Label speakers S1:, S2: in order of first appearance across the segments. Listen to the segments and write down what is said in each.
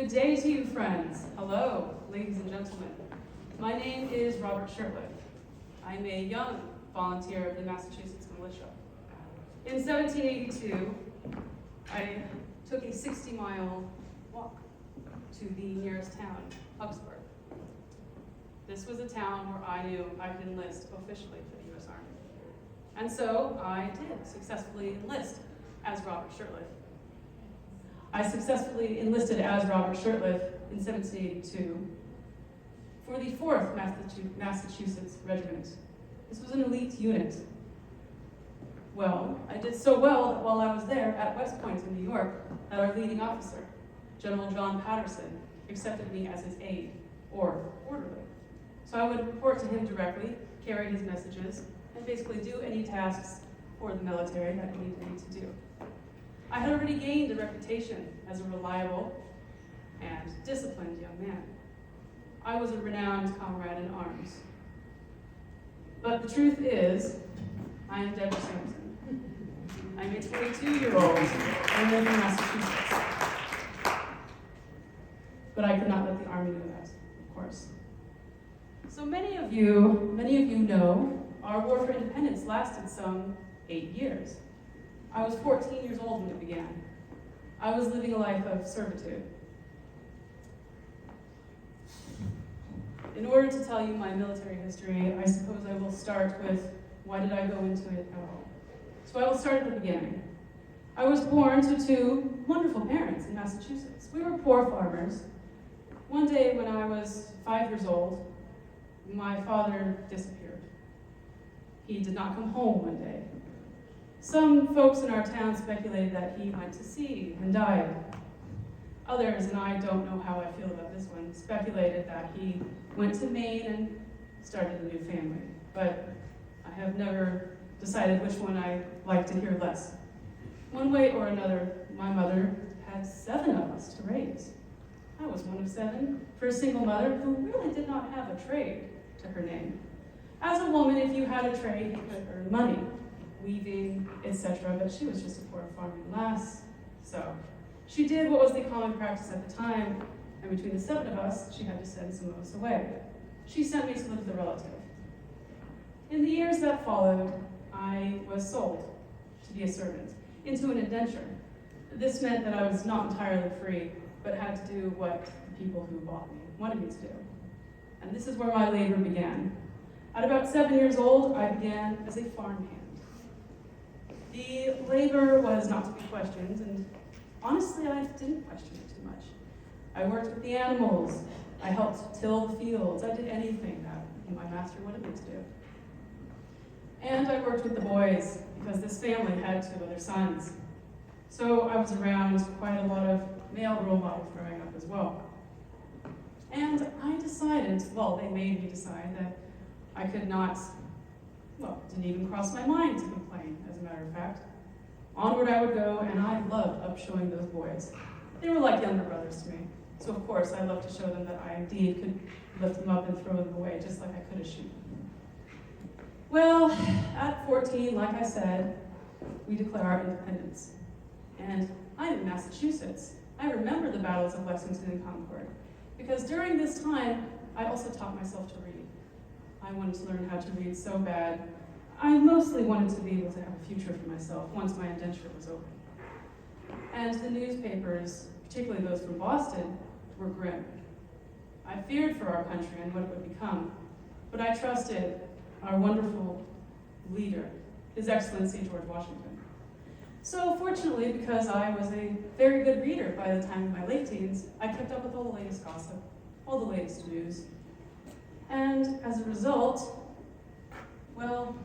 S1: Good day to you, friends. Hello, ladies and gentlemen. My name is Robert Shirtliff. I'm a young volunteer of the Massachusetts Militia. In 1782, I took a 60-mile walk to the nearest town, Hucksburg. This was a town where I knew I could enlist officially for the U.S. Army. And so I did successfully enlist as Robert Shirtliff. I successfully enlisted as Robert Shirtliff in 1782 for the 4th Massachusetts Regiment. This was an elite unit. Well, I did so well that while I was there at West Point in New York, that our leading officer, General John Patterson, accepted me as his aide, or orderly. So I would report to him directly, carry his messages, and basically do any tasks for the military that he needed me to do. I had already gained a reputation as a reliable and disciplined young man. I was a renowned comrade in arms. But the truth is, I am Deborah Sampson. I'm a 22-year-old and live in Massachusetts. But I could not let the Army know that, of course. So many of you know our war for independence lasted some 8 years. I was 14 years old when it began. I was living a life of servitude. In order to tell you my military history, I suppose I will start with why did I go into it at all. So I will start at the beginning. I was born to 2 wonderful parents in Massachusetts. We were poor farmers. One day when I was 5 years old, my father disappeared. He did not come home one day. Some folks in our town speculated that he went to sea and died. Others, and I don't know how I feel about this one, speculated that he went to Maine and started a new family. But I have never decided which one I like to hear less. One way or another, my mother had 7 of us to raise. I was one of 7 for a single mother who really did not have a trade to her name. As a woman, if you had a trade, you could earn money, weaving, etc., but she was just a poor farming lass. So she did what was the common practice at the time, and between the 7 of us, she had to send some of us away. She sent me to live with a relative. In the years that followed, I was sold to be a servant into an indenture. This meant that I was not entirely free, but had to do what the people who bought me wanted me to do. And this is where my labor began. At about 7 years old, I began as a farmhand. The labor was not to be questioned, and honestly, I didn't question it too much. I worked with the animals. I helped till the fields. I did anything that my master wanted me to do. And I worked with the boys, because this family had 2 other sons. So I was around quite a lot of male role models growing up as well. And I decided, well, they made me decide that I could not, well, didn't even cross my mind to complain, as a matter of fact. Onward I would go, and I loved upshowing those boys. They were like younger brothers to me. So of course, I loved to show them that I indeed could lift them up and throw them away, just like I could a sheep. Well, at 14, like I said, we declare our independence. And I'm in Massachusetts. I remember the battles of Lexington and Concord, because during this time, I also taught myself to read. I wanted to learn how to read so bad. I mostly wanted to be able to have a future for myself once my indenture was over. And the newspapers, particularly those from Boston, were grim. I feared for our country and what it would become, but I trusted our wonderful leader, His Excellency George Washington. So fortunately, because I was a very good reader by the time of my late teens, I kept up with all the latest gossip, all the latest news. And as a result, well,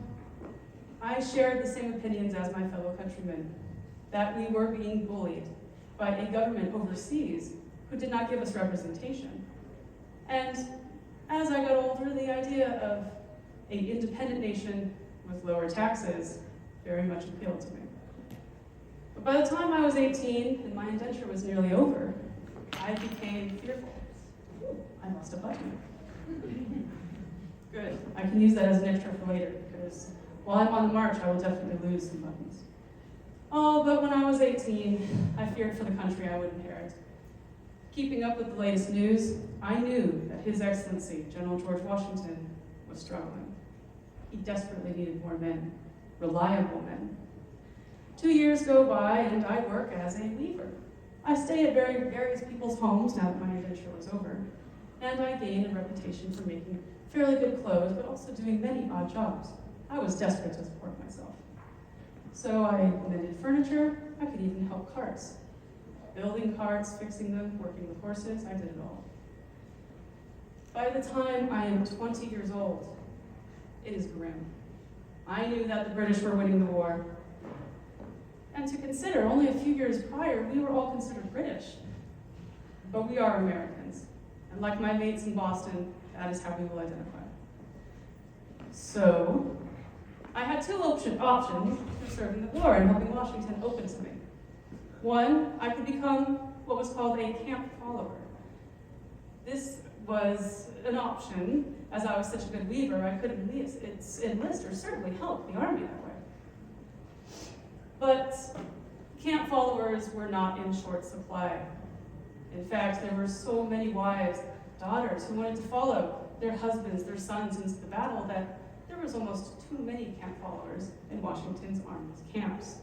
S1: I shared the same opinions as my fellow countrymen, that we were being bullied by a government overseas who did not give us representation. And as I got older, the idea of an independent nation with lower taxes very much appealed to me. But by the time I was 18 and my indenture was nearly over, I became fearful. Ooh, I lost a button. Good, I can use that as an extra for later, because while I'm on the march, I will definitely lose some buttons. Oh, but when I was 18, I feared for the country I would inherit. Keeping up with the latest news, I knew that His Excellency, General George Washington, was struggling. He desperately needed more men, reliable men. 2 years go by and I work as a weaver. I stay at various people's homes now that my adventure was over, and I gain a reputation for making fairly good clothes, but also doing many odd jobs. I was desperate to support myself. So I mended furniture, I could even help carts. Building carts, fixing them, working with horses, I did it all. By the time I am 20 years old, it is grim. I knew that the British were winning the war. And to consider, only a few years prior, we were all considered British. But we are Americans. And like my mates in Boston, that is how we will identify. So, I had two options for serving the war and helping Washington open to me. One, I could become what was called a camp follower. This was an option, as I was such a good weaver, I could enlist or certainly help the army that way. But camp followers were not in short supply. In fact, there were so many wives, daughters, who wanted to follow their husbands, their sons into the battle that there was almost too many camp followers in Washington's army's camps.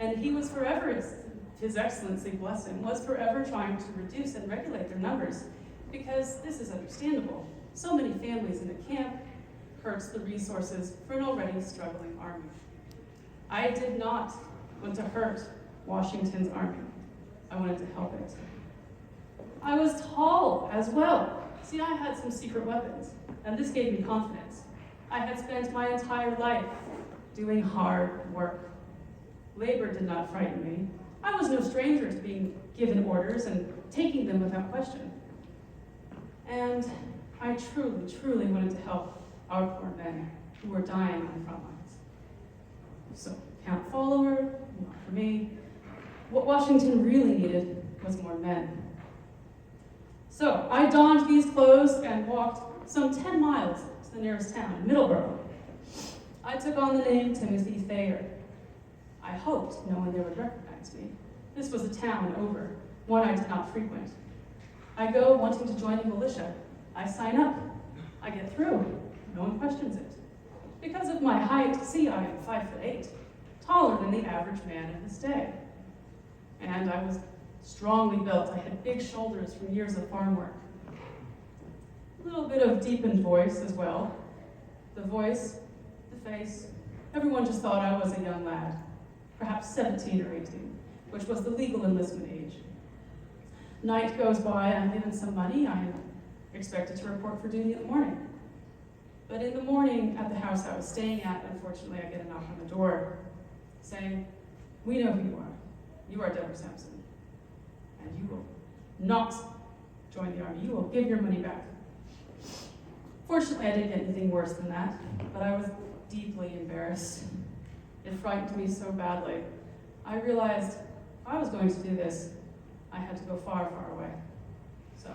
S1: And he was forever, His Excellency, bless him, was forever trying to reduce and regulate their numbers, because this is understandable. So many families in a camp hurts the resources for an already struggling army. I did not want to hurt Washington's army. I wanted to help it. I was tall as well. See, I had some secret weapons, and this gave me confidence. I had spent my entire life doing hard work. Labor did not frighten me. I was no stranger to being given orders and taking them without question. And I truly, truly wanted to help our poor men who were dying on the front lines. So, camp follower, not for me. What Washington really needed was more men. So, I donned these clothes and walked some 10 miles to the nearest town, Middleborough. I took on the name Timothy Thayer. I hoped no one there would recognize me. This was a town over, one I did not frequent. I go wanting to join the militia. I sign up. I get through. No one questions it. Because of my height, see, I am 5'8", taller than the average man of this day. And I was strongly built. I had big shoulders from years of farm work. A little bit of deepened voice as well. The voice, the face, everyone just thought I was a young lad, perhaps 17 or 18, which was the legal enlistment age. Night goes by, I'm given some money, I am expected to report for duty in the morning. But in the morning at the house I was staying at, unfortunately I get a knock on the door saying, "We know who you are. You are Deborah Sampson. And you will not join the army. You will give your money back." Fortunately, I didn't get anything worse than that, but I was deeply embarrassed. It frightened me so badly. I realized if I was going to do this, I had to go far, far away. So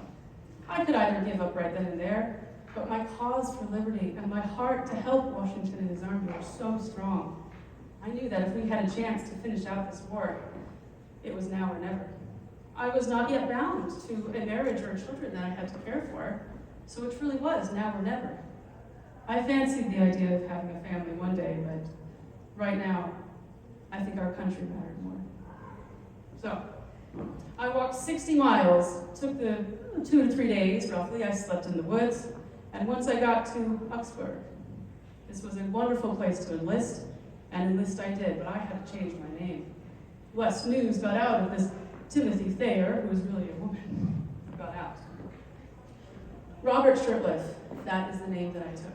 S1: I could either give up right then and there, but my cause for liberty and my heart to help Washington and his army were so strong. I knew that if we had a chance to finish out this war, it was now or never. I was not yet bound to a marriage or children that I had to care for, so it truly was now or never. I fancied the idea of having a family one day, but right now, I think our country mattered more. So, I walked 60 miles, took the 2 to 3 days roughly. I slept in the woods, and once I got to Uxbridge, this was a wonderful place to enlist, and enlist I did, but I had to change my name. Less news got out of this Timothy Thayer, who was really a woman, got out. Robert Shirtliff, that is the name that I took.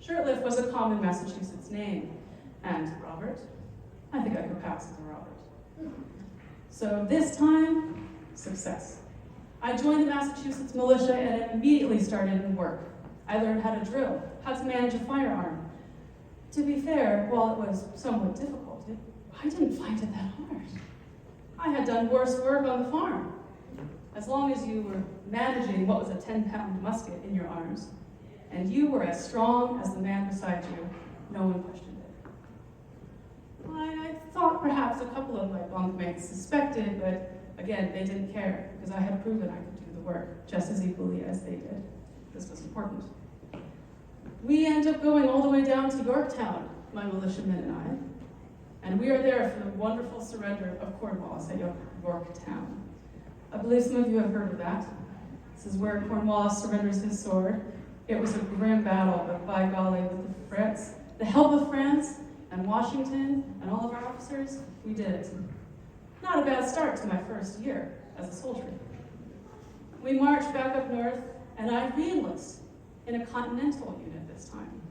S1: Shirtliff was a common Massachusetts name, and Robert, I think I could pass as a Robert. So this time, success. I joined the Massachusetts militia and immediately started in work. I learned how to drill, how to manage a firearm. To be fair, while it was somewhat difficult, I didn't find it that hard. I had done worse work on the farm. As long as you were managing what was a 10-pound musket in your arms, and you were as strong as the man beside you, no one questioned it. I thought perhaps a couple of my bunkmates suspected, but Again, they didn't care, because I had proven I could do the work just as equally as they did. This was important. We end up going all the way down to Yorktown, my militiamen and I, and we are there for the wonderful surrender of Cornwallis at Yorktown. I believe some of you have heard of that. This is where Cornwallis surrenders his sword. It was a grim battle, but by golly, with the help of France and Washington and all of our officers, we did it. Not a bad start to my first year as a soldier. We marched back up north, and I re-enlisted in a continental unit this time.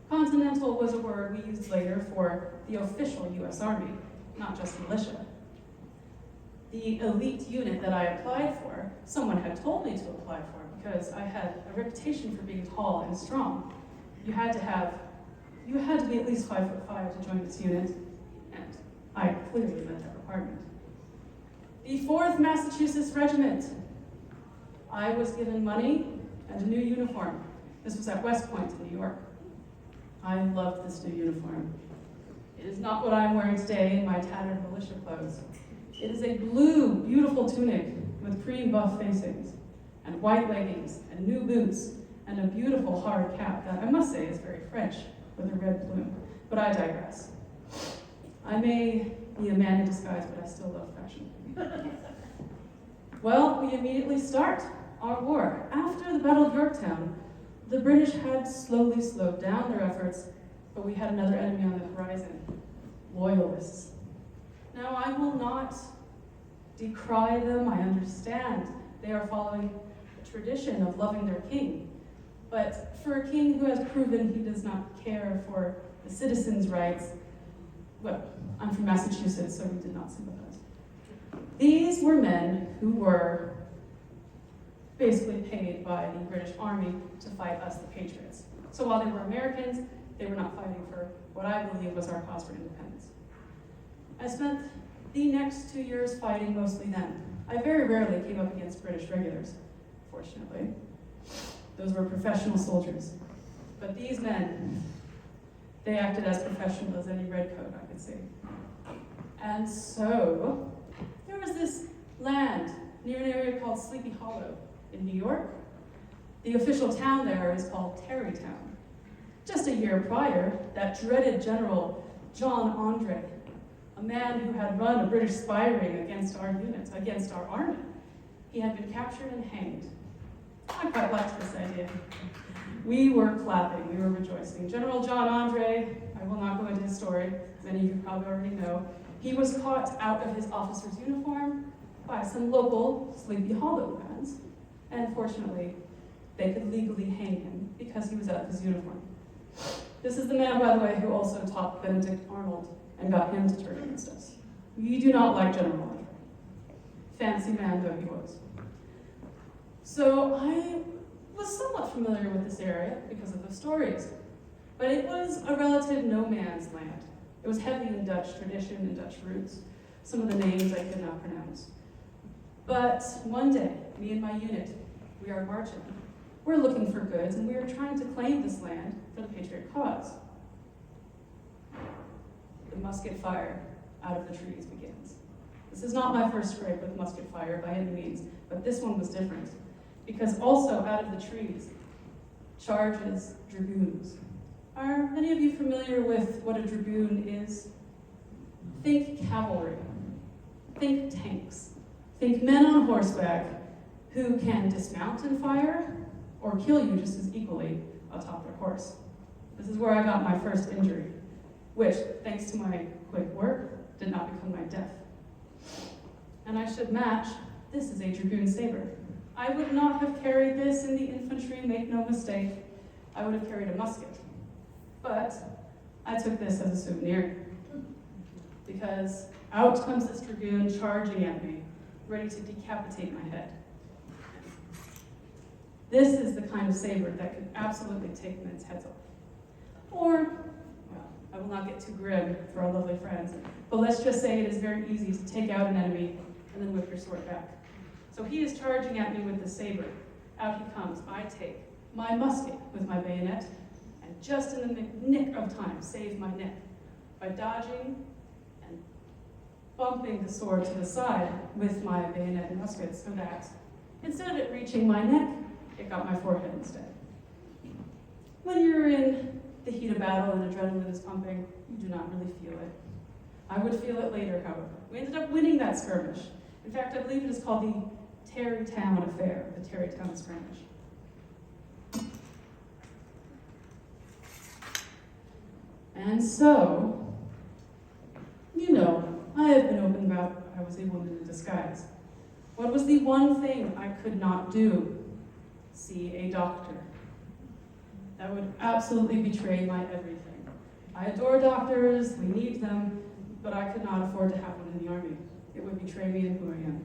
S1: Continental was a word we used later for the official U.S. Army, not just militia. The elite unit that I applied for, someone had told me to apply for because I had a reputation for being tall and strong. You had to be at least 5'5" to join this unit, and I clearly met that requirement. The 4th Massachusetts Regiment. I was given money and a new uniform. This was at West Point in New York. I loved this new uniform. It is not what I am wearing today in my tattered militia clothes. It is a blue, beautiful tunic with cream buff facings, and white leggings, and new boots, and a beautiful hard cap that I must say is very French, with a red plume. But I digress. I may be a man in disguise, but I still love fashion. Well, we immediately start our war. After the Battle of Yorktown, the British had slowly slowed down their efforts, but we had another enemy on the horizon, loyalists. Now, I will not decry them. I understand they are following the tradition of loving their king. But for a king who has proven he does not care for the citizens' rights, well, I'm from Massachusetts, so we did not sympathize. These were men who were basically paid by the British Army to fight us, the Patriots. So while they were Americans, they were not fighting for what I believe was our cause for independence. I spent the next 2 years fighting mostly them. I very rarely came up against British regulars, fortunately. Those were professional soldiers. But these men, they acted as professional as any redcoat I could see. And so, there was this land near an area called Sleepy Hollow in New York. The official town there is called Tarrytown. Just a year prior, that dreaded General John Andre, a man who had run a British spy ring against our units, against our army, he had been captured and hanged. I quite liked this idea. We were clapping, we were rejoicing. General John Andre, I will not go into his story, many of you probably already know, he was caught out of his officer's uniform by some local Sleepy Hollow fans, and fortunately, they could legally hang him because he was out of his uniform. This is the man, by the way, who also taught Benedict Arnold and got him to turn against us. We do not like General Andre, fancy man though he was. So I was somewhat familiar with this area because of the stories, but it was a relative no man's land. It was heavy in Dutch tradition and Dutch roots. Some of the names I could not pronounce. But one day, me and my unit, we are marching. We're looking for goods, and we are trying to claim this land for the Patriot cause. The musket fire out of the trees begins. This is not my first scrape with musket fire by any means, but this one was different. Because also out of the trees charges dragoons. Are any of you familiar with what a dragoon is? Think cavalry, think tanks, think men on horseback who can dismount and fire or kill you just as equally atop their horse. This is where I got my first injury, which, thanks to my quick work, did not become my death. And I should match, this is a dragoon saber. I would not have carried this in the infantry, make no mistake. I would have carried a musket. But I took this as a souvenir because out comes this dragoon charging at me, ready to decapitate my head. This is the kind of saber that could absolutely take men's heads off. Or, well, I will not get too grim for our lovely friends, but let's just say it is very easy to take out an enemy and then whip your sword back. So he is charging at me with the saber. Out he comes. I take my musket with my bayonet, and just in the nick of time, save my neck by dodging and bumping the sword to the side with my bayonet musket so that instead of it reaching my neck, it got my forehead instead. When you're in the heat of battle and adrenaline is pumping, you do not really feel it. I would feel it later, however. We ended up winning that skirmish. In fact, I believe it is called the Tarrytown Affair, the Tarrytown Skirmish. And so, you know, I have been open about I was a woman in disguise. What was the one thing I could not do? See a doctor. That would absolutely betray my everything. I adore doctors, we need them, but I could not afford to have one in the army. It would betray me and who I am.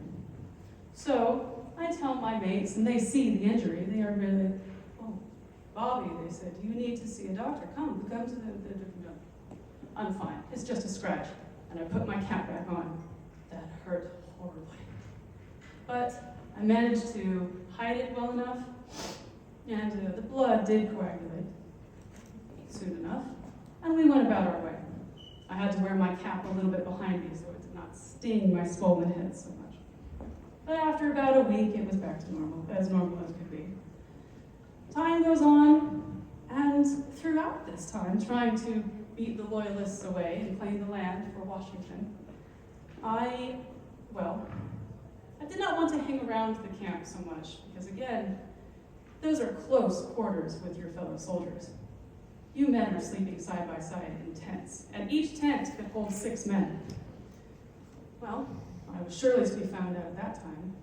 S1: So I tell my mates, and they see the injury. They are really, oh, Bobby, they said, you need to see a doctor. Come to the I'm fine. It's just a scratch. And I put my cap back on. That hurt horribly. But I managed to hide it well enough, and the blood did coagulate soon enough, and we went about our way. I had to wear my cap a little bit behind me so it did not sting my swollen head so much. But after about a week, it was back to normal as could be. Time goes on, and throughout this time, trying to beat the Loyalists away and claim the land for Washington, I did not want to hang around the camp so much, because again, those are close quarters with your fellow soldiers. You men are sleeping side by side in tents, and each tent could hold 6 men. Well, I was surely to be found out at that time.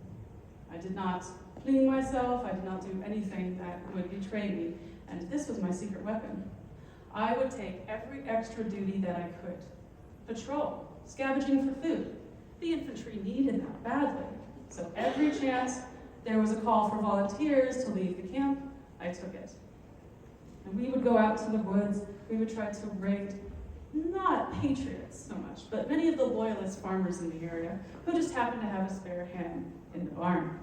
S1: I did not clean myself, I did not do anything that would betray me, and this was my secret weapon. I would take every extra duty that I could. Patrol, scavenging for food. The infantry needed that badly. So every chance there was a call for volunteers to leave the camp, I took it. And we would go out to the woods, we would try to raid, not patriots so much, but many of the loyalist farmers in the area who just happened to have a spare hand in the barn.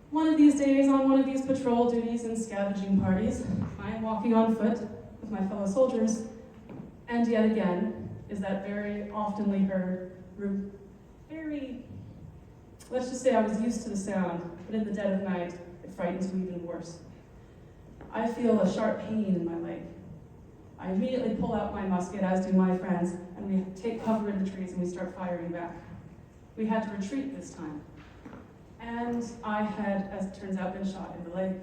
S1: One of these days, on one of these patrol duties and scavenging parties, I am walking on foot with my fellow soldiers, and yet again is that very oftenly heard, let's just say I was used to the sound, but in the dead of night, it frightens me even worse. I feel a sharp pain in my leg. I immediately pull out my musket, as do my friends, and we take cover in the trees and we start firing back. We had to retreat this time. And I had, as it turns out, been shot in the leg.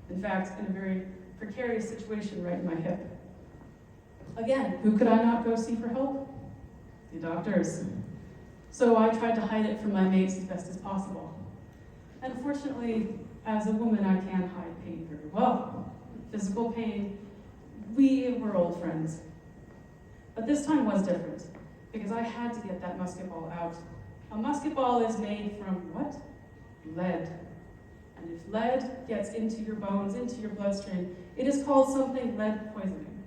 S1: In fact, in a very precarious situation right in my hip. Again, who could I not go see for help? The doctors. So I tried to hide it from my mates as best as possible. And fortunately, as a woman, I can hide pain very well. Physical pain, we were old friends. But this time was different, because I had to get that musket ball out. A musket ball is made from what? Lead. And if lead gets into your bones, into your bloodstream, it is called something lead poisoning.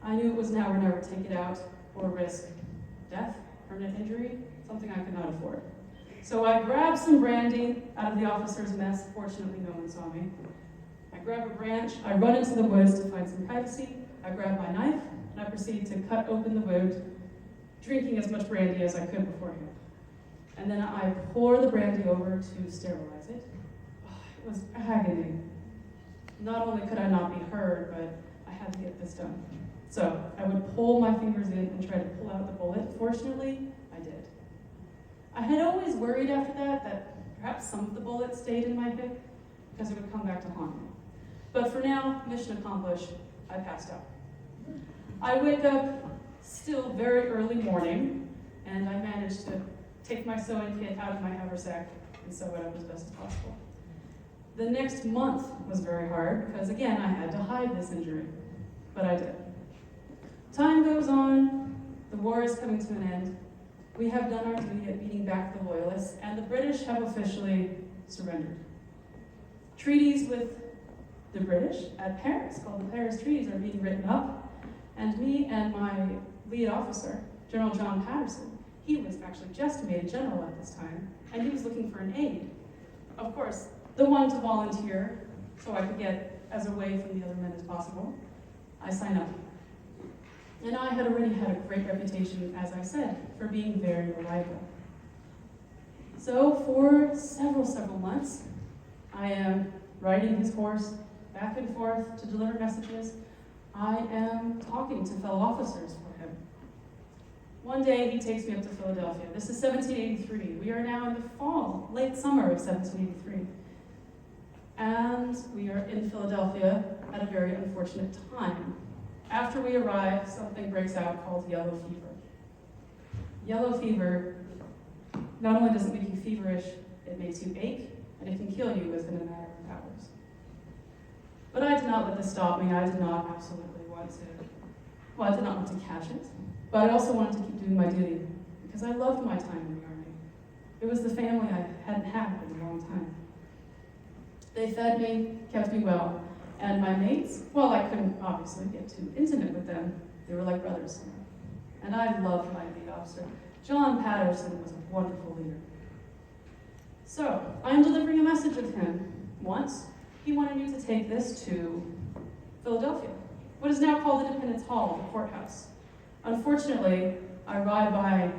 S1: I knew it was now or never. Take it out or risk death, permanent injury, something I could not afford. So I grabbed some brandy out of the officer's mess. Fortunately, no one saw me. I grab a branch, I run into the woods to find some privacy. I grab my knife, and I proceed to cut open the wound, drinking as much brandy as I could beforehand. And then I pour the brandy over to sterilize it. Oh, it was agony. Not only could I not be heard, but I had to get this done. So I would pull my fingers in and try to pull out the bullet. Fortunately, I did. I had always worried after that perhaps some of the bullets stayed in my hip because it would come back to haunt me. But for now, mission accomplished, I passed out. I wake up still very early morning, and I managed to take my sewing kit out of my haversack and sew it up as best as possible. The next month was very hard because, again, I had to hide this injury, but I did. Time goes on, the war is coming to an end. We have done our duty at beating back the Loyalists, and the British have officially surrendered. Treaties with the British at Paris, called the Paris Treaties, are being written up, and me and my lead officer, General John Patterson, he was actually just made a general at this time, and he was looking for an aide. Of course, the one to volunteer, so I could get as away from the other men as possible. I sign up. And I had already had a great reputation, as I said, for being very reliable. So for several months, I am riding his horse back and forth to deliver messages. I am talking to fellow officers for him. One day he takes me up to Philadelphia. This is 1783. We are now in the fall, late summer of 1783. And we are in Philadelphia at a very unfortunate time. After we arrive, something breaks out called yellow fever. Yellow fever not only does it make you feverish, it makes you ache, and it can kill you within a matter of hours. But I did not let this stop me. I did not absolutely want to, I did not want to catch it, but I also wanted to keep doing my duty because I loved my time in the Army. It was the family I hadn't had in a long time. They fed me, kept me well, and my mates, well, I couldn't obviously get too intimate with them. They were like brothers. And I loved my lead officer. John Patterson was a wonderful leader. So, I'm delivering a message of him. Once, he wanted me to take this to Philadelphia, what is now called Independence Hall, the courthouse. Unfortunately, I ride by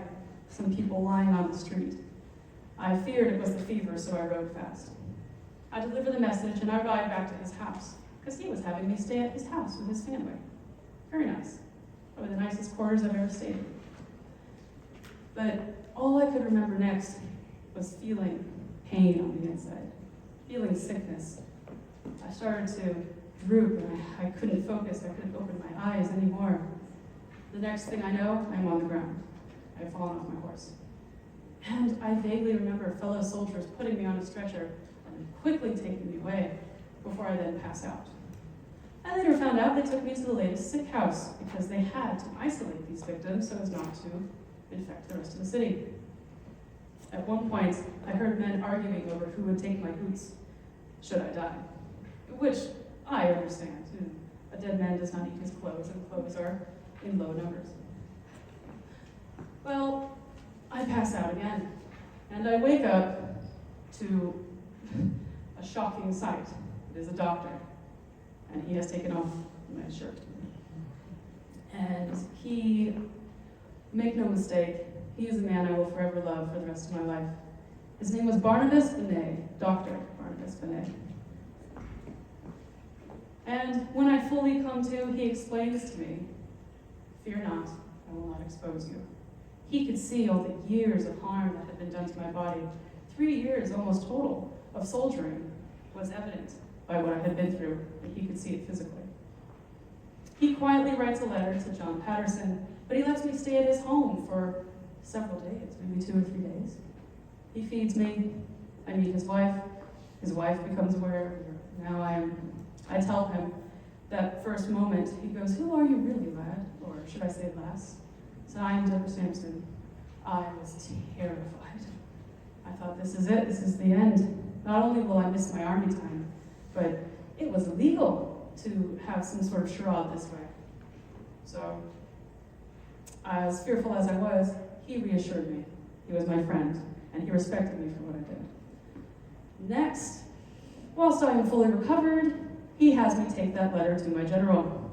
S1: some people lying on the street. I feared it was the fever, so I rode fast. I deliver the message, and I ride back to his house, because he was having me stay at his house with his family. Very nice. Probably the nicest quarters I've ever stayed in. But all I could remember next was feeling pain on the inside, feeling sickness. I started to droop, and I couldn't focus. I couldn't open my eyes anymore. The next thing I know, I'm on the ground. I've fallen off my horse. And I vaguely remember fellow soldiers putting me on a stretcher and quickly taking me away before I then pass out. I later found out they took me to the latest sick house because they had to isolate these victims so as not to infect the rest of the city. At one point, I heard men arguing over who would take my boots should I die, which I understand. A dead man does not eat his clothes, and clothes are in low numbers. Well, I pass out again, and I wake up to a shocking sight. It is a doctor, and he has taken off my shirt. And he, make no mistake, he is a man I will forever love for the rest of my life. His name was Barnabas Benet, Dr. Barnabas Benet. And when I fully come to, he explains to me, "Fear not, I will not expose you." He could see all the years of harm that had been done to my body. 3 years almost total of soldiering was evident by what I had been through, and he could see it physically. He quietly writes a letter to John Patterson, but he lets me stay at his home for several days, maybe 2 or 3 days. He feeds me, I meet his wife becomes aware. Now I tell him that first moment, he goes, "Who are you really, lad?" Or should I say lass? So I am Deborah Sampson. I was terrified. I thought, this is it, this is the end. Not only will I miss my army time, but it was illegal to have some sort of charade this way. So, as fearful as I was, he reassured me. He was my friend, and he respected me for what I did. Next, whilst I am fully recovered, he has me take that letter to my general.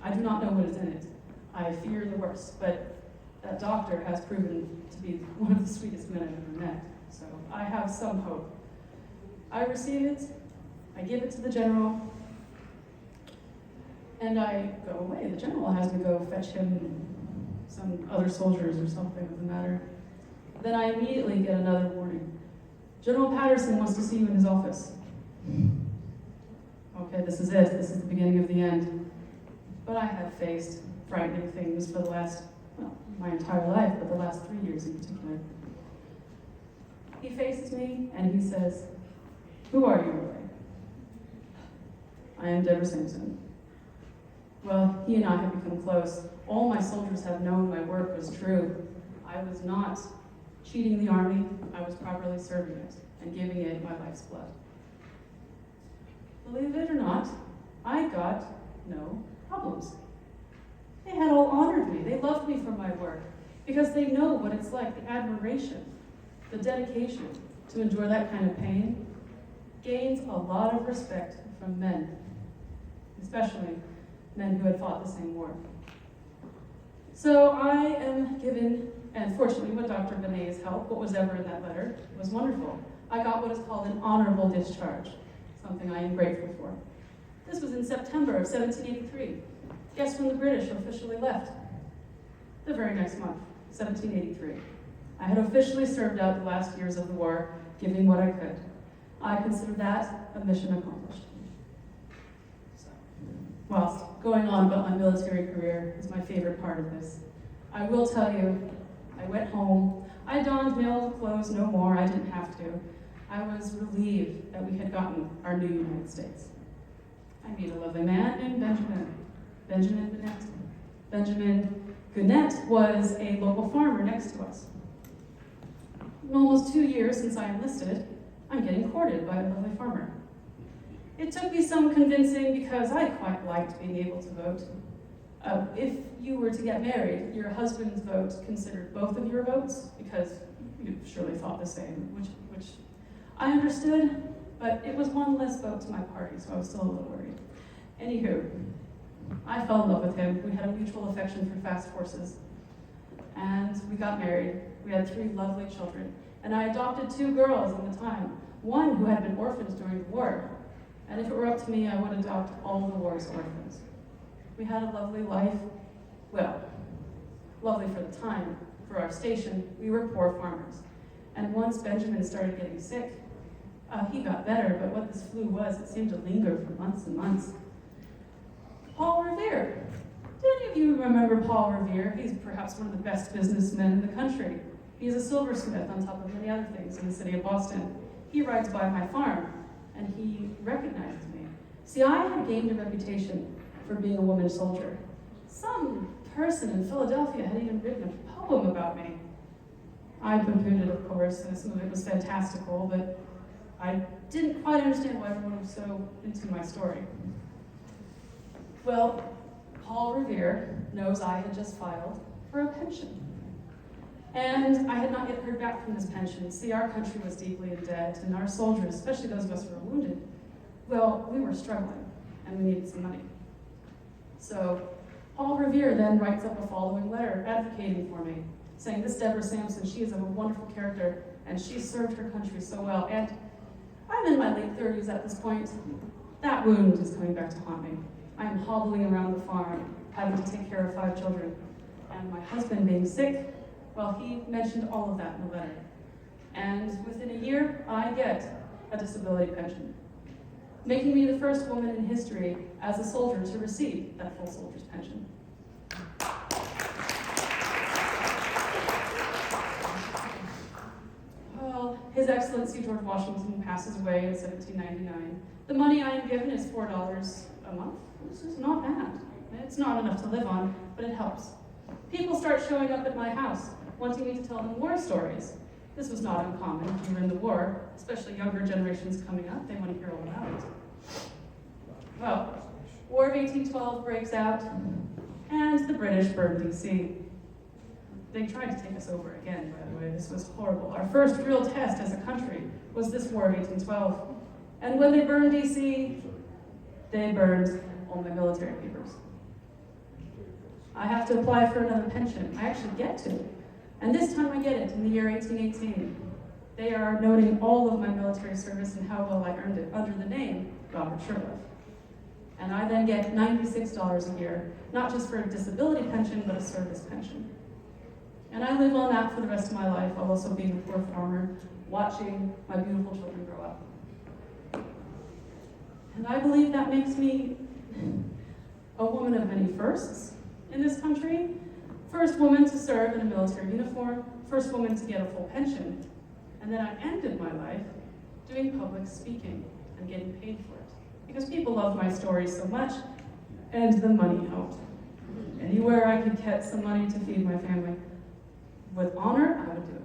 S1: I do not know what is in it. I fear the worst, but that doctor has proven to be one of the sweetest men I've ever met, so I have some hope. I receive it, I give it to the general, and I go away. The general has me go fetch him some other soldiers or something of the matter. Then I immediately get another warning. General Patterson wants to see you in his office. Okay, this is it. This is the beginning of the end. But I have faced frightening things for the last, my entire life, but the last 3 years in particular. He faces me and he says, "Who are you, really?" "I am Deborah Sampson." Well, he and I have become close. All my soldiers have known my work was true. I was not cheating the army. I was properly serving it and giving it my life's blood. Believe it or not, I got no problems. They had all honored me. They loved me for my work because they know what it's like, the admiration, the dedication to endure that kind of pain gains a lot of respect from men, especially men who had fought the same war. So I am given, and fortunately with Dr. Benet's help, what was ever in that letter was wonderful. I got what is called an honorable discharge, something I am grateful for. This was in September of 1783. Guess when the British officially left? The very next month, 1783. I had officially served out the last years of the war, giving what I could. I consider that a mission accomplished. So, whilst going on about my military career is my favorite part of this, I will tell you, I went home, I donned male clothes no more, I didn't have to. I was relieved that we had gotten our new United States. I meet a lovely man named Benjamin Gannett. Benjamin Gannett was a local farmer next to us. Almost 2 years since I enlisted, I'm getting courted by a lovely farmer. It took me some convincing because I quite liked being able to vote. If you were to get married, your husband's vote considered both of your votes, because you surely thought the same, which I understood, but it was one less vote to my party, so I was still a little worried. Anywho, I fell in love with him. We had a mutual affection for fast horses, and we got married. We had 3 lovely children, and I adopted 2 girls in the time, one who had been orphaned during the war, and if it were up to me, I would adopt all the war's orphans. We had a lovely life. Well, lovely for the time. For our station, we were poor farmers. And once Benjamin started getting sick, he got better, but what this flu was, it seemed to linger for months and months. Paul Revere. Do any of you remember Paul Revere? He's perhaps one of the best businessmen in the country. He's a silversmith on top of many other things in the city of Boston. He rides by my farm, and he recognizes me. See, I had gained a reputation for being a woman soldier. Some person in Philadelphia had even written a poem about me. I poo-pooed it, of course, and some of it was fantastical, but I didn't quite understand why everyone was so into my story. Well, Paul Revere knows I had just filed for a pension. And I had not yet heard back from this pension. See, our country was deeply in debt, and our soldiers, especially those of us who were wounded, well, we were struggling, and we needed some money. So Paul Revere then writes up a following letter advocating for me, saying, this Deborah Sampson, she is a wonderful character, and she served her country so well. And I'm in my late 30s at this point. That wound is coming back to haunt me. I am hobbling around the farm, having to take care of 5 children, and my husband being sick. Well, he mentioned all of that in the letter. And within a year, I get a disability pension, making me the first woman in history as a soldier to receive that full soldier's pension. Well, His Excellency George Washington passes away in 1799. The money I am given is $4 a month. This is not bad. It's not enough to live on, but it helps. People start showing up at my house, wanting me to tell them war stories. This was not uncommon if you were in the war, especially younger generations coming up. They want to hear all about it. Well, War of 1812 breaks out, and the British burn D.C. They tried to take us over again, by the way. This was horrible. Our first real test as a country was this War of 1812. And when they burned D.C., they burned all my military papers. I have to apply for another pension. I actually get to. And this time I get it in the year 1818. They are noting all of my military service and how well I earned it under the name Robert Shirley. And I then get $96 a year, not just for a disability pension, but a service pension. And I live on that for the rest of my life, while also being a poor farmer, watching my beautiful children grow up. And I believe that makes me a woman of many firsts in this country. First woman to serve in a military uniform, first woman to get a full pension, and then I ended my life doing public speaking and getting paid for it. Because people love my stories so much, and the money helped. Anywhere I could get some money to feed my family, with honor, I would do it.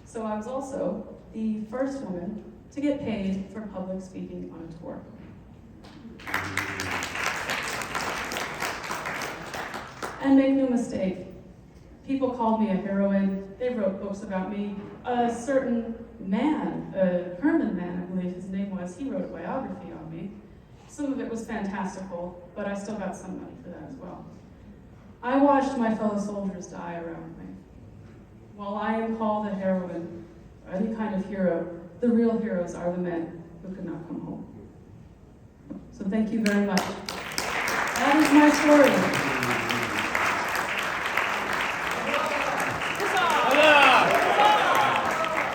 S1: So I was also the first woman to get paid for public speaking on a tour. And make no mistake, people called me a heroine. They wrote books about me. A certain man, Herman Man, I believe his name was, he wrote a biography on me. Some of it was fantastical, but I still got some money for that as well. I watched my fellow soldiers die around me. While I am called a heroine, or any kind of hero, the real heroes are the men who could not come home. So thank you very much. That is my story.